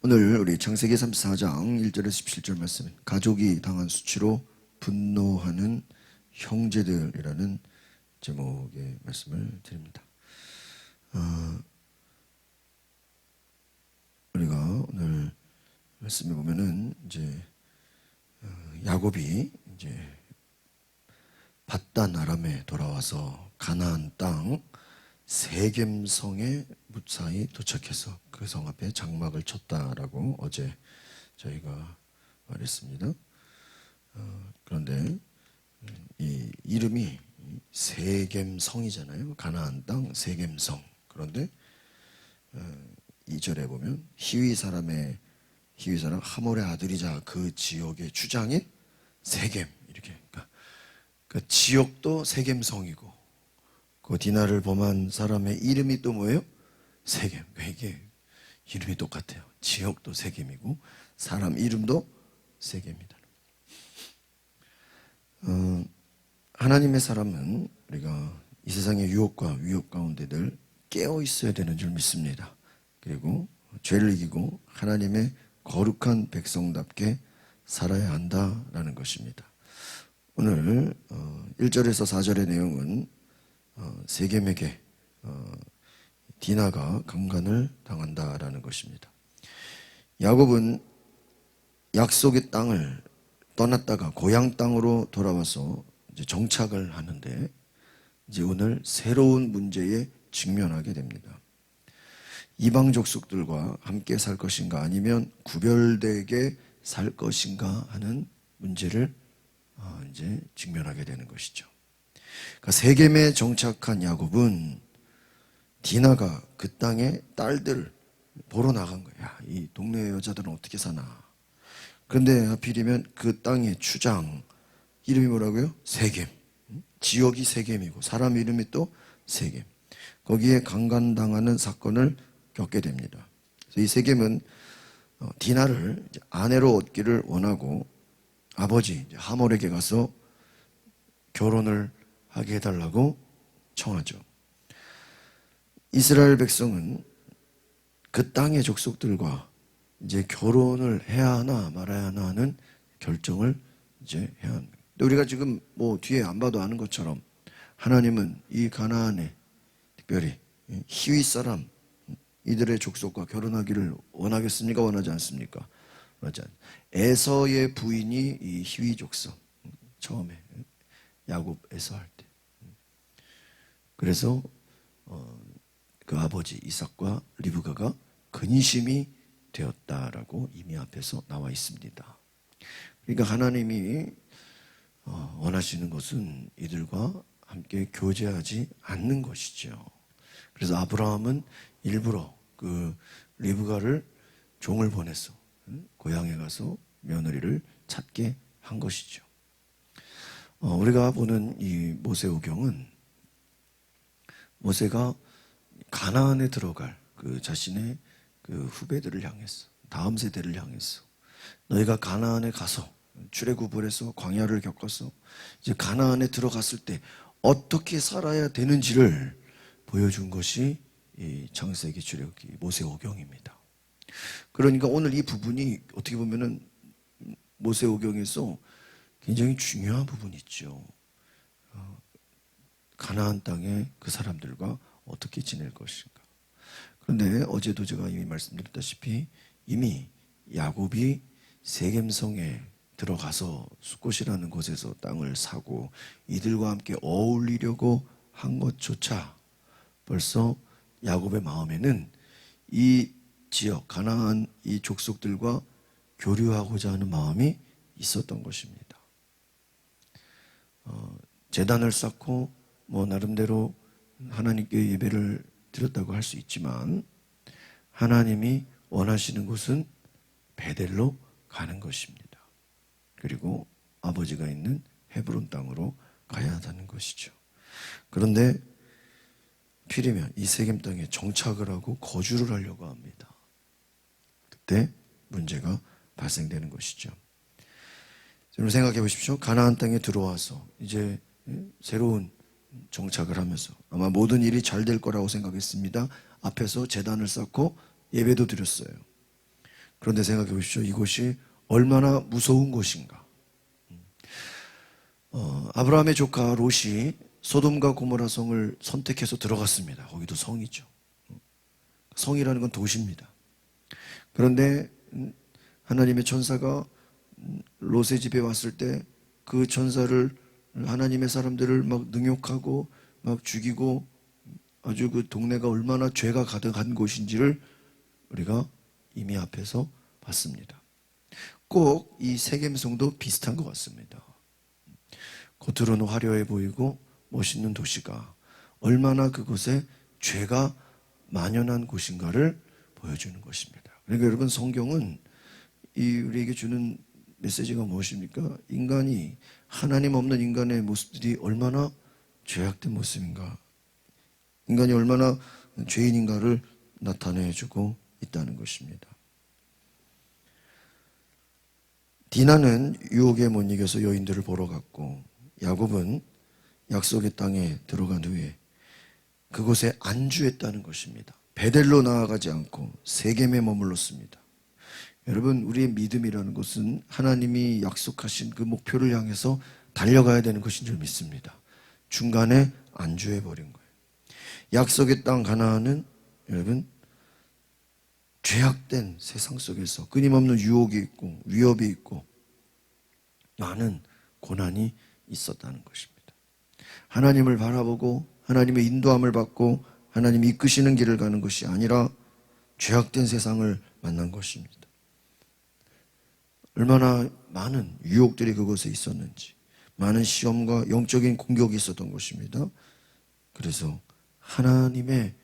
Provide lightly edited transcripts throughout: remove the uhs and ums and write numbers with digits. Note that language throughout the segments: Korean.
오늘 우리 창세기 34장 1절에서 17절 말씀, 가족이 당한 수치로 분노하는 형제들이라는 제목의 말씀을 드립니다. 우리가 오늘 말씀에 보면은 이제 야곱이 이제 밧단 아람에 돌아와서 가나안 땅 세겜성에 무사히 도착해서 그 성 앞에 장막을 쳤다라고 어제 저희가 말했습니다. 그런데 이 이름이 세겜성이잖아요. 가나안 땅 세겜성. 그런데 2절에 보면 히위 사람 하몰의 아들이자 그 지역의 주장인 세겜, 이렇게 그 지역도 세겜성이고 그 디나를 범한 사람의 이름이 또 뭐예요? 세겜. 이게 이름이 똑같아요. 지역도 세겜이고 사람 이름도 세겜이다. 하나님의 사람은 우리가 이 세상의 유혹과 위협 가운데 늘 깨어 있어야 되는 줄 믿습니다. 그리고 죄를 이기고 하나님의 거룩한 백성답게 살아야 한다라는 것입니다. 오늘 1절에서 4절의 내용은 세겜에게 디나가 강간을 당한다라는 것입니다. 야곱은 약속의 땅을 떠났다가 고향 땅으로 돌아와서 이제 정착을 하는데 이제 오늘 새로운 문제에 직면하게 됩니다. 이방 족속들과 함께 살 것인가 아니면 구별되게 살 것인가 하는 문제를 이제 직면하게 되는 것이죠. 그러니까 세겜에 정착한 야곱은 디나가 그 땅의 딸들 보러 나간 거야. 이 동네 여자들은 어떻게 사나. 그런데 하필이면 그 땅의 주장 이름이 뭐라고요? 세겜. 지역이 세겜이고 사람 이름이 또 세겜. 거기에 강간당하는 사건을 겪게 됩니다. 그래서 이 세겜은 디나를 아내로 얻기를 원하고 아버지 하몰에게 가서 결혼을 하게 해달라고 청하죠. 이스라엘 백성은 그 땅의 족속들과 이제 결혼을 해야 하나 말아야 하나 하는 결정을 이제 해야 합니다. 근데 우리가 지금 뭐 뒤에 안 봐도 아는 것처럼 하나님은 이 가나안에 특별히 히위 사람 이들의 족속과 결혼하기를 원하겠습니까? 원하지 않습니까? 원하지 않습니다. 에서의 부인이 이 히위 족속, 처음에 야곱 에서 할 때. 그래서 그 아버지 이삭과 리브가가 근심이 되었다라고 이미 앞에서 나와 있습니다. 그러니까 하나님이 원하시는 것은 이들과 함께 교제하지 않는 것이죠. 그래서 아브라함은 일부러 그 리브가를 종을 보내서 고향에 가서 며느리를 찾게 한 것이죠. 우리가 보는 이 모세오경은 모세가 가나안에 들어갈 그 자신의 그 후배들을 향해서, 다음 세대를 향해서 너희가 가나안에 가서 출애굽을해서 광야를 겪어서 이제 가나안에 들어갔을 때 어떻게 살아야 되는지를 보여준 것이 이 창세기 출애굽기 모세오경입니다. 그러니까 오늘 이 부분이 어떻게 보면은 모세오경에서 굉장히 중요한 부분이 있죠. 가나안 땅에 그 사람들과 어떻게 지낼 것인가. 그런데 어제도 제가 이미 말씀드렸다시피 이미 야곱이 세겜성에 들어가서 숫곳이라는 곳에서 땅을 사고 이들과 함께 어울리려고 한 것조차 벌써 야곱의 마음에는 이 지역 가나안 이 족속들과 교류하고자 하는 마음이 있었던 것입니다. 제단을 쌓고 뭐 나름대로 하나님께 예배를 드렸다고 할 수 있지만 하나님이 원하시는 곳은 베델로 가는 것입니다. 그리고 아버지가 있는 헤브론 땅으로 가야 한다는 것이죠. 그런데 필이면 이 세겜 땅에 정착을 하고 거주를 하려고 합니다. 그때 문제가 발생되는 것이죠. 여러분 생각해 보십시오. 가나안 땅에 들어와서 이제 새로운 정착을 하면서 아마 모든 일이 잘 될 거라고 생각했습니다. 앞에서 제단을 쌓고 예배도 드렸어요. 그런데 생각해 보십시오. 이곳이 얼마나 무서운 곳인가. 아브라함의 조카 롯이 소돔과 고모라 성을 선택해서 들어갔습니다. 거기도 성이죠. 성이라는 건 도시입니다. 그런데 하나님의 천사가 롯의 집에 왔을 때 그 천사를 하나님의 사람들을 막 능욕하고 막 죽이고 아주 그 동네가 얼마나 죄가 가득한 곳인지를 우리가 이미 앞에서 봤습니다. 꼭 이 세겜성도 비슷한 것 같습니다. 겉으로는 화려해 보이고 멋있는 도시가 얼마나 그곳에 죄가 만연한 곳인가를 보여주는 것입니다. 그러니까 여러분, 성경은 우리에게 주는 메시지가 무엇입니까? 인간이, 하나님 없는 인간의 모습들이 얼마나 죄악된 모습인가, 인간이 얼마나 죄인인가를 나타내주고 있다는 것입니다. 디나는 유혹에 못 이겨서 여인들을 보러 갔고, 야곱은 약속의 땅에 들어간 후에 그곳에 안주했다는 것입니다. 베델로 나아가지 않고 세겜에 머물렀습니다. 여러분, 우리의 믿음이라는 것은 하나님이 약속하신 그 목표를 향해서 달려가야 되는 것인 줄 믿습니다. 중간에 안주해버린 거예요. 약속의 땅 가나안은 여러분, 죄악된 세상 속에서 끊임없는 유혹이 있고 위협이 있고 많은 고난이 있었다는 것입니다. 하나님을 바라보고 하나님의 인도함을 받고 하나님이 이끄시는 길을 가는 것이 아니라 죄악된 세상을 만난 것입니다. 얼마나 많은 유혹들이 그곳에 있었는지, 많은 시험과 영적인 공격이 있었던 것입니다. 그래서 하나님의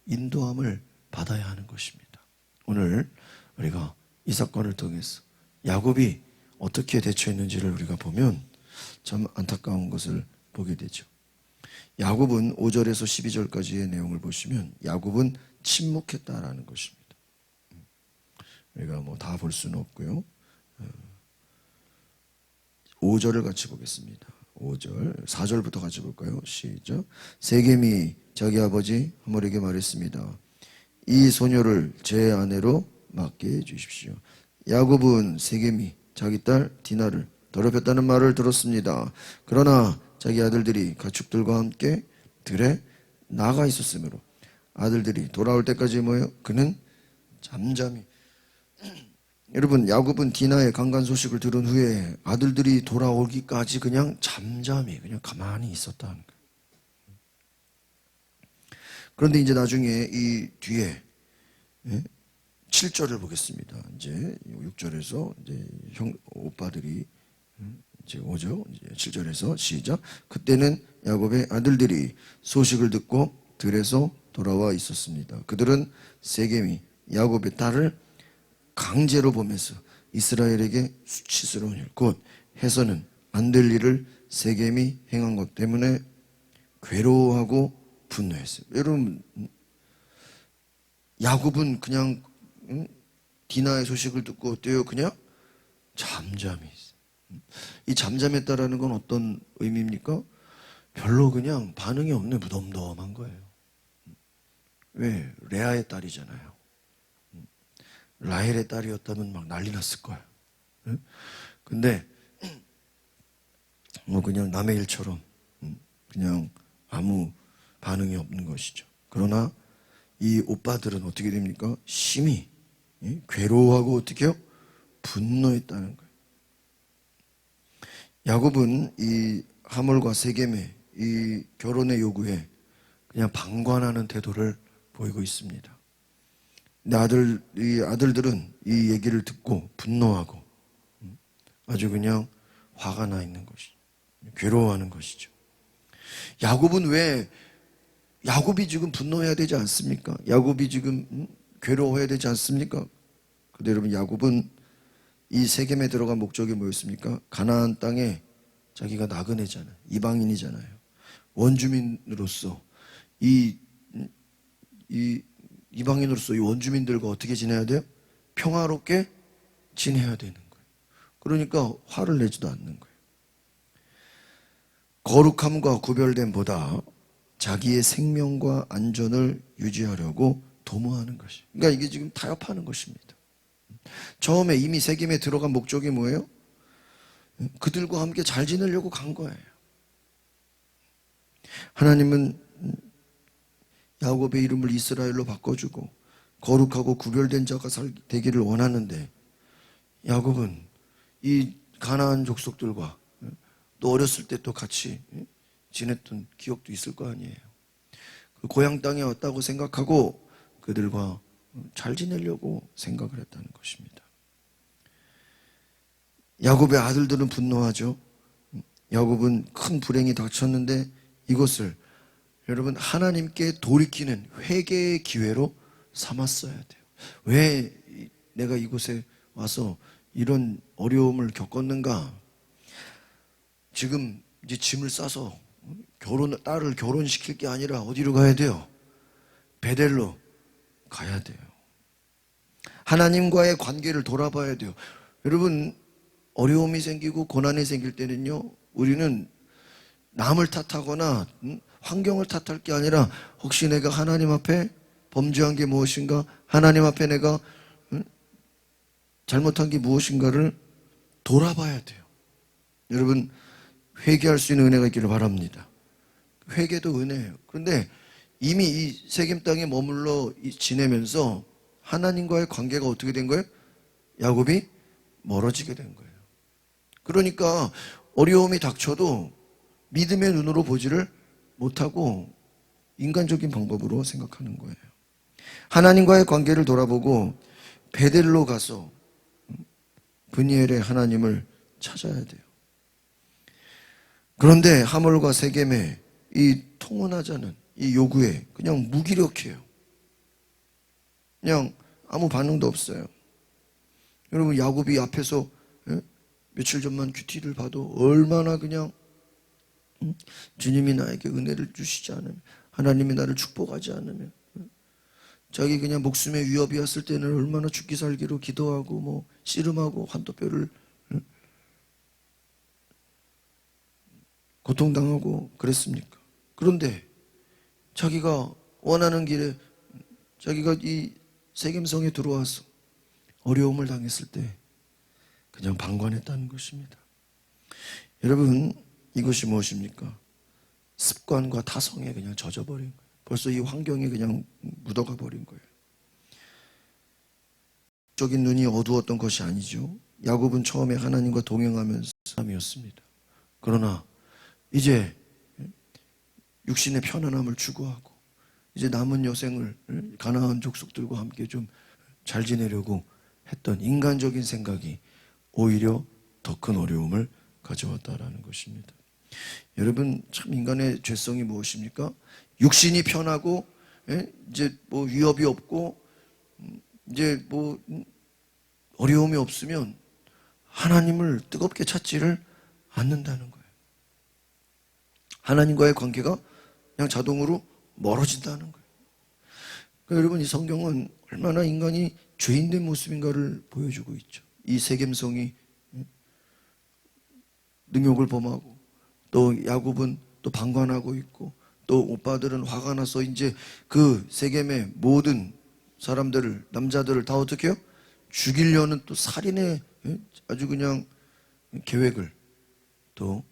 인도함을 받아야 하는 것입니다. 오늘 우리가 이 사건을 통해서 야곱이 어떻게 대처했는지를 우리가 보면 참 안타까운 것을 보게 되죠. 야곱은 5절에서 12절까지의 내용을 보시면 야곱은 침묵했다라는 것입니다. 우리가 뭐 다 볼 수는 없고요. 5절을 같이 보겠습니다. 5절, 4절부터 같이 볼까요? 시작. 세겜이 자기 아버지 하몰에게 말했습니다. 이 소녀를 제 아내로 맡게 해주십시오. 야곱은 세겜이 자기 딸 디나를 더럽혔다는 말을 들었습니다. 그러나 자기 아들들이 가축들과 함께 들에 나가 있었으므로 아들들이 돌아올 때까지 뭐예요? 그는 잠잠히. 여러분, 야곱은 디나의 강간 소식을 들은 후에 아들들이 돌아오기까지 그냥 잠잠히 그냥 가만히 있었다는 거예요. 그런데 이제 나중에 이 뒤에 7절을 보겠습니다. 이제 6절에서 이제 오빠들이 이제 오죠. 이제 7절에서 시작. 그때는 야곱의 아들들이 소식을 듣고 들에서 돌아와 있었습니다. 그들은 세겜이 야곱의 딸을 강제로 보면서 이스라엘에게 수치스러운 일, 곧 해서는 안 될 일을 세겜이 행한 것 때문에 괴로워하고 분노했어요. 여러분, 야곱은 그냥 디나의 소식을 듣고 어때요? 그냥 잠잠히 있어요. 이 잠잠했다라는 건 어떤 의미입니까? 별로 그냥 반응이 없네. 무덤덤한 거예요. 왜? 레아의 딸이잖아요. 라헬의 딸이었다면 막 난리 났을 거예요. 근데 뭐 그냥 남의 일처럼 그냥 아무 반응이 없는 것이죠. 그러나 이 오빠들은 어떻게 됩니까? 심히 괴로워하고 어떻게 해요? 분노했다는 거예요. 야곱은 이 하몰과 세겜의 이 결혼의 요구에 그냥 방관하는 태도를 보이고 있습니다. 근데 이 아들들은 이 얘기를 듣고 분노하고 아주 그냥 화가 나 있는 것이죠. 괴로워하는 것이죠. 야곱이 지금 분노해야 되지 않습니까? 야곱이 지금 괴로워해야 되지 않습니까? 근데 여러분, 야곱은 이 세겜에 들어간 목적이 뭐였습니까? 가나안 땅에 자기가 나그네잖아요. 이방인이잖아요. 원주민으로서 이방인으로서 이 원주민들과 어떻게 지내야 돼요? 평화롭게 지내야 되는 거예요. 그러니까 화를 내지도 않는 거예요. 거룩함과 구별됨보다 자기의 생명과 안전을 유지하려고 도모하는 것이. 그러니까 이게 지금 타협하는 것입니다. 처음에 이미 세겜에 들어간 목적이 뭐예요? 그들과 함께 잘 지내려고 간 거예요. 하나님은 야곱의 이름을 이스라엘로 바꿔주고 거룩하고 구별된 자가 되기를 원하는데, 야곱은 이 가나안 족속들과 또 어렸을 때 또 같이 지냈던 기억도 있을 거 아니에요. 그 고향 땅에 왔다고 생각하고 그들과 잘 지내려고 생각을 했다는 것입니다. 야곱의 아들들은 분노하죠. 야곱은 큰 불행이 닥쳤는데 이것을 여러분 하나님께 돌이키는 회개의 기회로 삼았어야 돼요. 왜 내가 이곳에 와서 이런 어려움을 겪었는가? 지금 이제 짐을 싸서 딸을 결혼시킬 게 아니라 어디로 가야 돼요? 베델로 가야 돼요. 하나님과의 관계를 돌아봐야 돼요. 여러분, 어려움이 생기고 고난이 생길 때는요, 우리는 남을 탓하거나 환경을 탓할 게 아니라 혹시 내가 하나님 앞에 범죄한 게 무엇인가, 하나님 앞에 내가 잘못한 게 무엇인가를 돌아봐야 돼요. 여러분, 회개할 수 있는 은혜가 있기를 바랍니다. 회개도 은혜예요. 그런데 이미 이 세겜 땅에 머물러 지내면서 하나님과의 관계가 어떻게 된 거예요? 야곱이 멀어지게 된 거예요. 그러니까 어려움이 닥쳐도 믿음의 눈으로 보지를 못하고 인간적인 방법으로 생각하는 거예요. 하나님과의 관계를 돌아보고 베델로 가서 브니엘의 하나님을 찾아야 돼요. 그런데 하몰과 세겜의 이 통혼하자는 이 요구에 그냥 무기력해요. 그냥 아무 반응도 없어요. 여러분, 야곱이 앞에서 며칠 전만 큐티를 봐도 얼마나 그냥 주님이 나에게 은혜를 주시지 않으면, 하나님이 나를 축복하지 않으면, 자기 그냥 목숨의 위협이 왔을 때는 얼마나 죽기 살기로 기도하고 뭐 씨름하고 환도뼈를 고통당하고 그랬습니까? 그런데 자기가 원하는 길에 자기가 이 세겜성에 들어와서 어려움을 당했을 때 그냥 방관했다는 것입니다. 여러분, 이것이 무엇입니까? 습관과 타성에 그냥 젖어버린 거예요. 벌써 이 환경에 그냥 묻어가 버린 거예요. 적인 눈이 어두웠던 것이 아니죠. 야곱은 처음에 하나님과 동행하면서 사람이었습니다. 그러나 이제 육신의 편안함을 추구하고 이제 남은 여생을 가나안 족속들과 함께 좀 잘 지내려고 했던 인간적인 생각이 오히려 더 큰 어려움을 가져왔다라는 것입니다. 여러분, 참 인간의 죄성이 무엇입니까? 육신이 편하고 이제 뭐 위협이 없고 이제 뭐 어려움이 없으면 하나님을 뜨겁게 찾지를 않는다는 거예요. 하나님과의 관계가 그냥 자동으로 멀어진다는 거예요. 그러니까 여러분, 이 성경은 얼마나 인간이 죄인된 모습인가를 보여주고 있죠. 이 세겜성이 능욕을 범하고 또 야곱은 또 방관하고 있고 또 오빠들은 화가 나서 이제 그 세겜의 모든 사람들을, 남자들을 다 어떻게 해요? 죽이려는 또 살인의 아주 그냥 계획을 또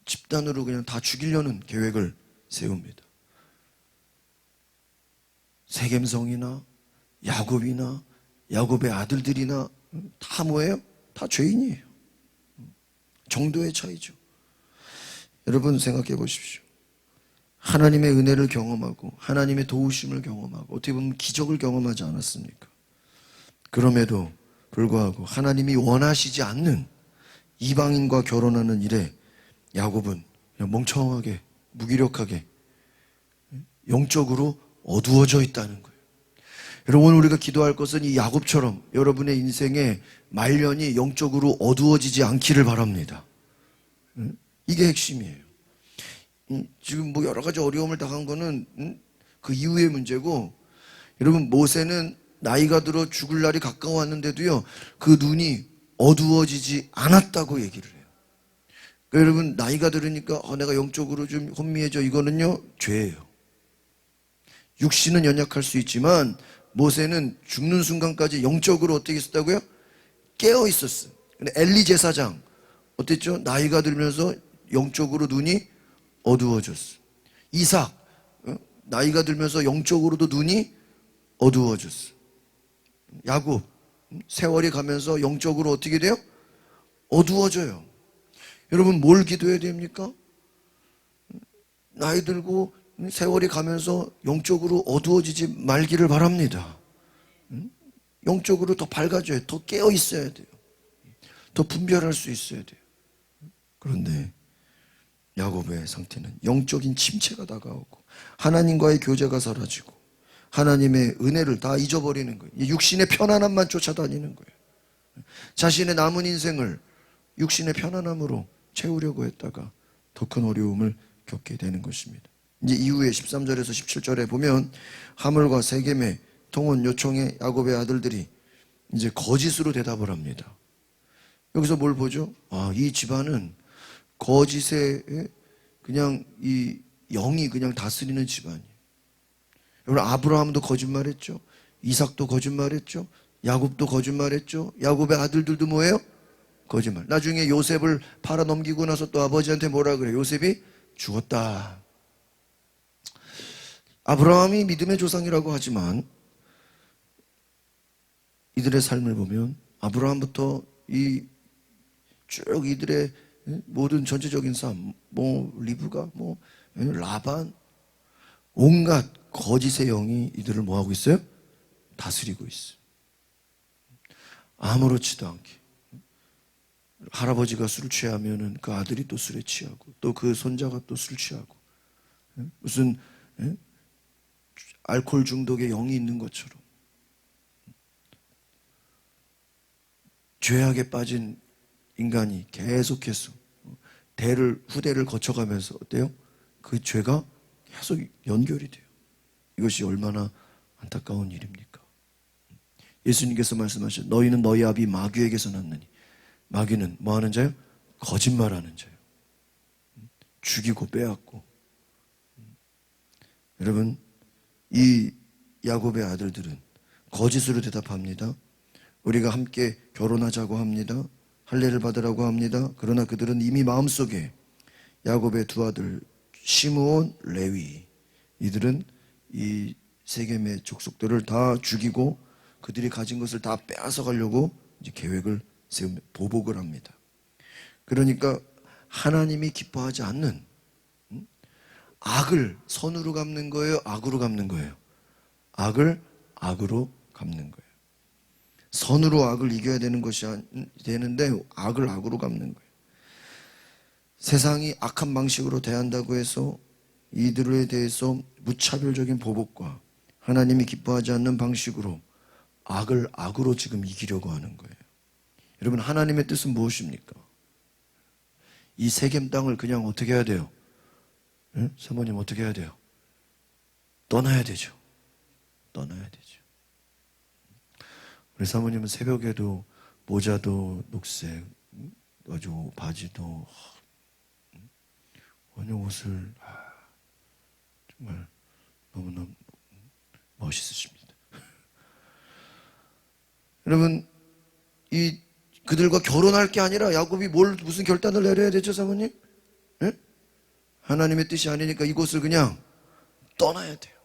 집단으로 그냥 다 죽이려는 계획을 세웁니다. 세겜성이나 야곱이나 야곱의 아들들이나 다 뭐예요? 다 죄인이에요. 정도의 차이죠. 여러분, 생각해 보십시오. 하나님의 은혜를 경험하고 하나님의 도우심을 경험하고 어떻게 보면 기적을 경험하지 않았습니까? 그럼에도 불구하고 하나님이 원하시지 않는 이방인과 결혼하는 일에 야곱은 그냥 멍청하게 무기력하게 영적으로 어두워져 있다는 거예요. 여러분, 우리가 기도할 것은 이 야곱처럼 여러분의 인생의 말년이 영적으로 어두워지지 않기를 바랍니다. 이게 핵심이에요. 지금 뭐 여러 가지 어려움을 당한 거는 그 이후의 문제고, 여러분, 모세는 나이가 들어 죽을 날이 가까웠는데도요 그 눈이 어두워지지 않았다고 얘기를 해요. 그러니까 여러분, 나이가 들으니까 내가 영적으로 좀 혼미해져, 이거는요 죄예요. 육신은 연약할 수 있지만 모세는 죽는 순간까지 영적으로 어떻게 있었다고요? 깨어 있었어. 근데 엘리 제사장 어땠죠? 나이가 들면서 영적으로 눈이 어두워졌어. 이삭 나이가 들면서 영적으로도 눈이 어두워졌어. 야곱 세월이 가면서 영적으로 어떻게 돼요? 어두워져요. 여러분 뭘 기도해야 됩니까? 나이 들고 세월이 가면서 영적으로 어두워지지 말기를 바랍니다. 영적으로 더 밝아져야, 더 깨어 있어야 돼요. 더 분별할 수 있어야 돼요. 그런데 야곱의 상태는 영적인 침체가 다가오고 하나님과의 교제가 사라지고 하나님의 은혜를 다 잊어버리는 거예요. 육신의 편안함만 쫓아다니는 거예요. 자신의 남은 인생을 육신의 편안함으로 채우려고 했다가 더 큰 어려움을 겪게 되는 것입니다. 이제 이후에 13절에서 17절에 보면 하물과 세겜의 통원 요청에 야곱의 아들들이 이제 거짓으로 대답을 합니다. 여기서 뭘 보죠? 이 집안은 거짓에 그냥 이 영이 그냥 다스리는 집안이에요. 여러분 아브라함도 거짓말했죠. 이삭도 거짓말했죠. 야곱도 거짓말했죠. 야곱의 아들들도 뭐예요? 거짓말. 나중에 요셉을 팔아 넘기고 나서 또 아버지한테 뭐라 그래요? 요셉이 죽었다. 아브라함이 믿음의 조상이라고 하지만 이들의 삶을 보면 아브라함부터 쭉 이들의 모든 전체적인 삶, 리브가, 라반, 온갖 거짓의 영이 이들을 뭐하고 있어요? 다스리고 있어요. 아무렇지도 않게. 할아버지가 술 취하면은 그 아들이 또 술에 취하고 또 그 손자가 또 술 취하고 무슨 알코올 중독의 영이 있는 것처럼 죄악에 빠진 인간이 계속해서 후대를 거쳐가면서 어때요? 그 죄가 계속 연결이 돼요. 이것이 얼마나 안타까운 일입니까? 예수님께서 말씀하셨죠. 너희는 너희 아비 마귀에게서 났느니 마귀는 뭐 하는 자요? 거짓말하는 자요. 죽이고 빼앗고. 여러분 이 야곱의 아들들은 거짓으로 대답합니다. 우리가 함께 결혼하자고 합니다. 할례를 받으라고 합니다. 그러나 그들은 이미 마음속에 야곱의 두 아들 시므온, 레위 이들은 이 세겜의 족속들을 다 죽이고 그들이 가진 것을 다 빼앗아 가려고 이제 계획을 세우며 보복을 합니다. 그러니까 하나님이 기뻐하지 않는 악을 선으로 갚는 거예요? 악으로 갚는 거예요? 악을 악으로 갚는 거예요. 선으로 악을 이겨야 되는 것이 되는데 악을 악으로 갚는 거예요. 세상이 악한 방식으로 대한다고 해서 이들에 대해서 무차별적인 보복과 하나님이 기뻐하지 않는 방식으로 악을 악으로 지금 이기려고 하는 거예요. 여러분 하나님의 뜻은 무엇입니까? 이 세겜 땅을 그냥 어떻게 해야 돼요? 사모님 어떻게 해야 돼요? 떠나야 되죠. 떠나야 되죠. 우리 사모님은 새벽에도 모자도 녹색, 아주 바지도 어느 옷을 정말 너무너무 멋있으십니다. 여러분 그들과 결혼할 게 아니라 야곱이 무슨 결단을 내려야 되죠, 사모님? 네? 하나님의 뜻이 아니니까 이곳을 그냥 떠나야 돼요.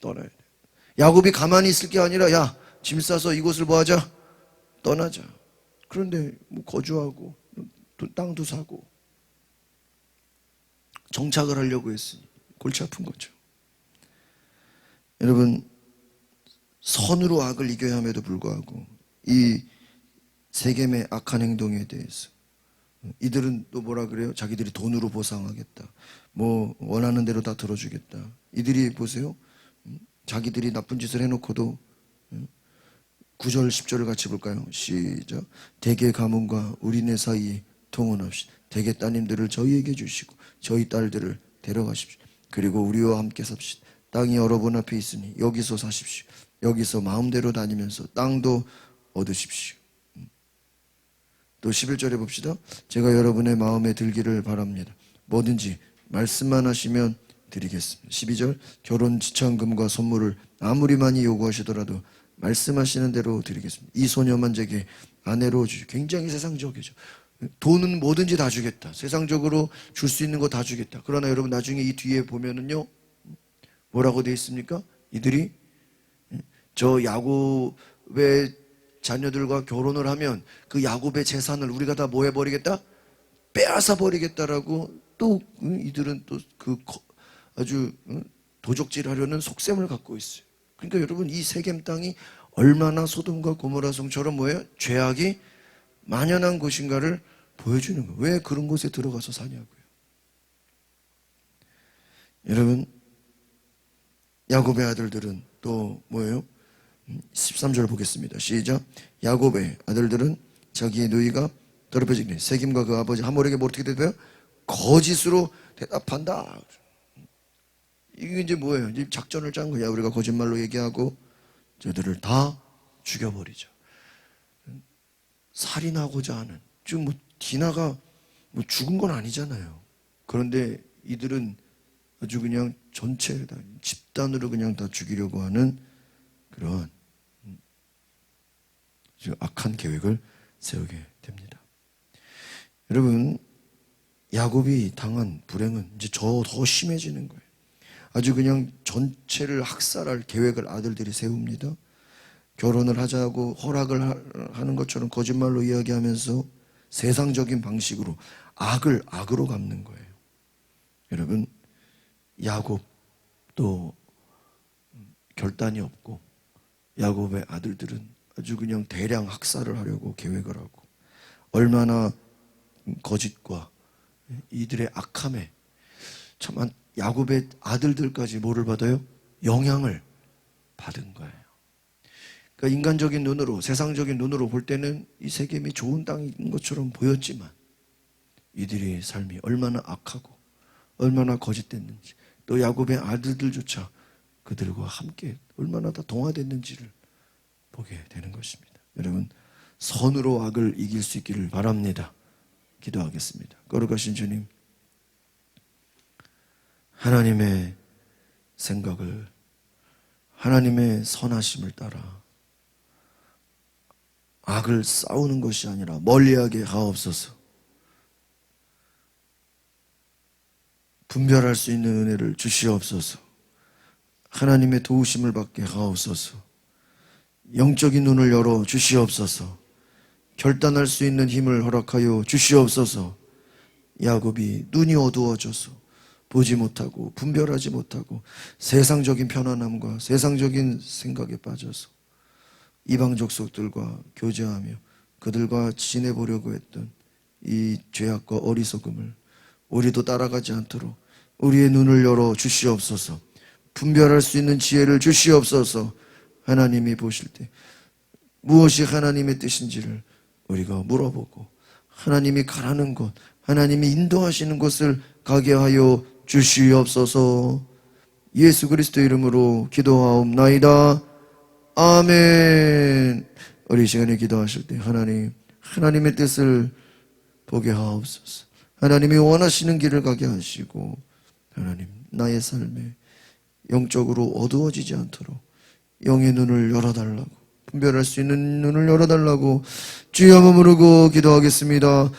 떠나야 돼요. 야곱이 가만히 있을 게 아니라 짐 싸서 이곳을 뭐 하자? 떠나자. 그런데 거주하고 또 땅도 사고 정착을 하려고 했으니 골치 아픈 거죠. 여러분 선으로 악을 이겨야 함에도 불구하고 이 세겜의 악한 행동에 대해서 이들은 또 뭐라 그래요? 자기들이 돈으로 보상하겠다. 원하는 대로 다 들어주겠다. 이들이 보세요. 자기들이 나쁜 짓을 해놓고도 9절 10절을 같이 볼까요? 시작. 대개 가문과 우리네 사이에 통혼 없이 대개 따님들을 저희에게 주시고 저희 딸들을 데려가십시오. 그리고 우리와 함께 삽시다. 땅이 여러 분 앞에 있으니 여기서 사십시오. 여기서 마음대로 다니면서 땅도 얻으십시오. 또 11절에 봅시다. 제가 여러분의 마음에 들기를 바랍니다. 뭐든지 말씀만 하시면 드리겠습니다. 12절 결혼 지참금과 선물을 아무리 많이 요구하시더라도 말씀하시는 대로 드리겠습니다. 이 소녀만 제게 아내로 주시. 굉장히 세상적이죠. 돈은 뭐든지 다 주겠다. 세상적으로 줄 수 있는 거 다 주겠다. 그러나 여러분 나중에 이 뒤에 보면은요, 뭐라고 되어 있습니까? 이들이 저 야곱의 자녀들과 결혼을 하면 그 야곱의 재산을 우리가 다 뭐 해버리겠다? 빼앗아 버리겠다라고 또 이들은 또 그 아주 도적질하려는 속셈을 갖고 있어요. 그러니까 여러분 이 세겜 땅이 얼마나 소돔과 고모라 성처럼 뭐예요? 죄악이 만연한 곳인가를 보여주는 거예요. 왜 그런 곳에 들어가서 사냐고요. 여러분 야곱의 아들들은 또 뭐예요? 13절 보겠습니다. 시작. 야곱의 아들들은 자기의 누이가 더럽혀지니 세겜과 그 아버지 하몰에게 뭐 어떻게 대답해요? 거짓으로 대답한다. 이게 이제 뭐예요? 이제 작전을 짠 거야. 우리가 거짓말로 얘기하고 저들을 다 죽여버리죠. 살인하고자 하는. 지금 뭐 디나가 뭐 죽은 건 아니잖아요. 그런데 이들은 아주 그냥 전체 다 집단으로 그냥 다 죽이려고 하는 그런 악한 계획을 세우게 됩니다. 여러분 야곱이 당한 불행은 이제 더 심해지는 거예요. 아주 그냥 전체를 학살할 계획을 아들들이 세웁니다. 결혼을 하자고 허락을 하는 것처럼 거짓말로 이야기하면서 세상적인 방식으로 악을 악으로 갚는 거예요. 여러분 야곱도 결단이 없고 야곱의 아들들은 아주 그냥 대량 학살을 하려고 계획을 하고 얼마나 거짓과 이들의 악함에 참 야곱의 아들들까지 뭐를 받아요? 영향을 받은 거예요. 그러니까 인간적인 눈으로 세상적인 눈으로 볼 때는 이 세겜이 좋은 땅인 것처럼 보였지만 이들의 삶이 얼마나 악하고 얼마나 거짓됐는지 또 야곱의 아들들조차 그들과 함께 얼마나 다 동화됐는지를 보게 되는 것입니다. 여러분 선으로 악을 이길 수 있기를 바랍니다. 기도하겠습니다. 거룩하신 주님, 하나님의 생각을 하나님의 선하심을 따라 악을 싸우는 것이 아니라 멀리하게 하옵소서. 분별할 수 있는 은혜를 주시옵소서. 하나님의 도우심을 받게 하옵소서. 영적인 눈을 열어 주시옵소서. 결단할 수 있는 힘을 허락하여 주시옵소서. 야곱이 눈이 어두워져서 보지 못하고 분별하지 못하고 세상적인 편안함과 세상적인 생각에 빠져서 이방 족속들과 교제하며 그들과 지내보려고 했던 이 죄악과 어리석음을 우리도 따라가지 않도록 우리의 눈을 열어 주시옵소서. 분별할 수 있는 지혜를 주시옵소서. 하나님이 보실 때 무엇이 하나님의 뜻인지를 우리가 물어보고 하나님이 가라는 곳, 하나님이 인도하시는 곳을 가게 하여 주시옵소서. 예수 그리스도 이름으로 기도하옵나이다. 아멘. 우리 시간에 기도하실 때 하나님의 뜻을 보게 하옵소서. 하나님이 원하시는 길을 가게 하시고 하나님 나의 삶에 영적으로 어두워지지 않도록 영의 눈을 열어달라고 분별할 수 있는 눈을 열어달라고 주여 한번 부르고 기도하겠습니다.